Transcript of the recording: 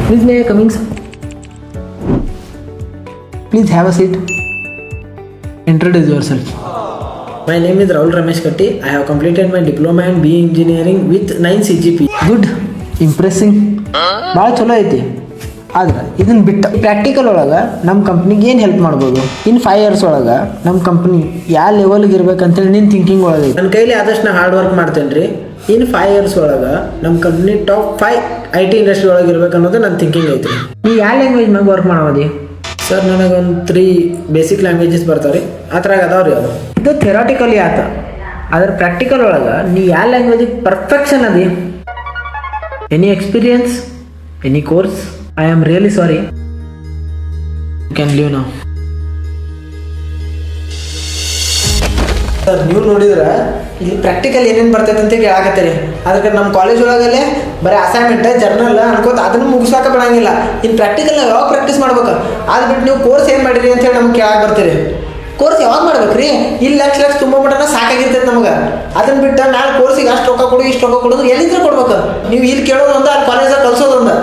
Please may I coming, sir? Please have a seat. Introduce yourself. My name is Rahul Ramesh Katti. I have completed my diploma in BE Engineering with 9 CGP. Good. Impressing. ಭಾಳ ಚಲೋ ಐತಿ. ಆದ್ರೆ ಇದನ್ನ ಬಿಟ್ಟು practical ಒಳಗೆ ನಮ್ಮ ಕಂಪ್ನಿಗೆ ಏನು ಹೆಲ್ಪ್ ಮಾಡ್ಬೋದು? ಇನ್ 5 years ಒಳಗೆ ನಮ್ಮ ಕಂಪ್ನಿ ಯಾವ ಲೆವೆಲ್ಗೆ ಇರ್ಬೇಕಂತೇಳಿ ನಿನ್ನ ಥಿಂಕಿಂಗ್ ಒಳಗೆ ನನ್ನ ಕೈಲಿ ಆದಷ್ಟು ನಾ ಹಾರ್ಡ್ ವರ್ಕ್ ಮಾಡ್ತೇನೆ ರೀ. ಇನ್ 5 years ಒಳಗೆ ನಮ್ಮ ಕಂಪ್ನಿ ಟಾಪ್ 5 IT ಇಂಡಸ್ಟ್ರಿ ಒಳಗೆ ಇರ್ಬೇಕು ಅನ್ನೋದು ನನ್ನ ಥಿಂಕಿಂಗ್ ಐತಿ. ನೀ ಯಾವ ಲ್ಯಾಂಗ್ವೇಜ್ ಮ್ಯಾಗ ವರ್ಕ್ ಮಾಡೋದಿ? ಸರ್ ನನಗೊಂದು 3 ಬೇಸಿಕ್ ಲ್ಯಾಂಗ್ವೇಜಸ್ ಬರ್ತಾವೆ ರೀ. ಆ ಥರ ಅದಾವ್ರಿ ಅದು. ಇದು ಥೆರಾಟಿಕಲಿ ಆತ. ಅದ್ರ ಪ್ರಾಕ್ಟಿಕಲ್ ಒಳಗೆ ನೀ ಯಾವ ಲ್ಯಾಂಗ್ವೇಜಿಗೆ ಪರ್ಫೆಕ್ಷನ್ ಅದಿ? Any experience? Any course? I am really sorry. You can leave ನಾವು. ಸರ್ ನೀವು ನೋಡಿದ್ರೆ ಇಲ್ಲಿ ಪ್ರಾಕ್ಟಿಕಲ್ ಏನೇನು ಬರ್ತೈತೆ ಅಂತ ಹೇಳಾಕತ್ತೀರಿ. ಅದಕ್ಕೆ ನಮ್ಮ ಕಾಲೇಜ್ ಒಳಗಲ್ಲೇ ಬರೀ ಅಸೈನ್ಮೆಂಟ್ ಜರ್ನಲ್ ಅನ್ಕೋತ ಅದನ್ನು ಮುಗಿಸ್ಲಾಕ ಬಿಡಂಗಿಲ್ಲ. ಇನ್ನು ಪ್ರಾಕ್ಟಿಕಲ್ ಯಾವಾಗ ಪ್ರಾಕ್ಟೀಸ್ ಮಾಡ್ಬೇಕು? ಅದು ಬಿಟ್ಟು ನೀವು ಕೋರ್ಸ್ ಏನು ಮಾಡಿರಿ ಅಂತೇಳಿ ನಮ್ಗೆ ಕೇಳಾಕ ಬರ್ತೀರಿ. ಕೋರ್ಸ್ ಯಾವಾಗ ಮಾಡ್ಬೇಕು ರೀ? ಇಲ್ಲಿ ಲಕ್ಷ ತುಂಬ ಮಟನ ಸಾಕಾಗಿರ್ತೈತೆ ನಮಗೆ. ಅದನ್ನ ಬಿಟ್ಟು ನಾಳೆ ಕೋರ್ಸಿಗೆ ಅಷ್ಟು ರೊಕ್ಕ ಕೊಡು ಇಷ್ಟು ರೊಕ್ಕ ಕೊಡೋದು ಎಲ್ಲಿಂದ ಕೊಡ್ಬೇಕು? ನೀವು ಇಲ್ಲಿ ಕೇಳೋದು ಒಂದು ಅಲ್ಲಿ ಕಾಲೇಜಾಗ ಕಲ್ಸೋದು ಒಂದು.